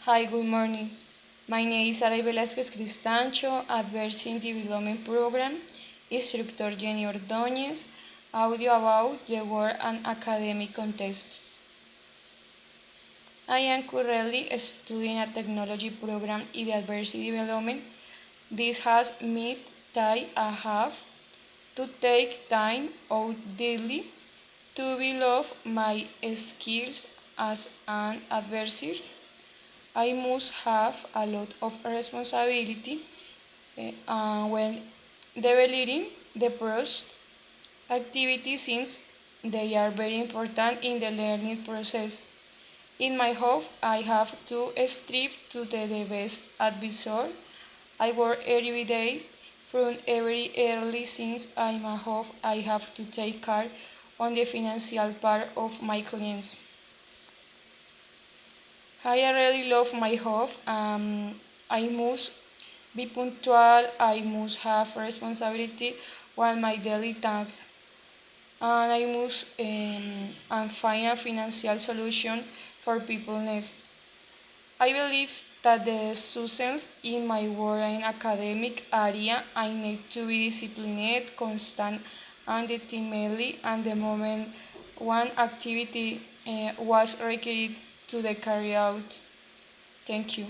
Hi, good morning. My name is Sara Velázquez Cristancho, Adversity Development Program, Instructor Jenny Ordóñez, audio about the work and academic context. I am currently studying a technology program in the adversity development. This has meant that I have to take time out daily to develop my skills as an advisor. I must have a lot of responsibility when developing the first activities since they are very important in the learning process. In my hope, I have to strive to be the best advisor. I work every day from very early since I'm a hope I have to take care on the financial part of my clients. I really love my job. I must be punctual. I must have responsibility on my daily tasks, and I must and find a financial solution for people needs. I believe that the success in my work and academic area, I need to be disciplined, constant, and determined. And the moment one activity was required to the carry out. Thank you.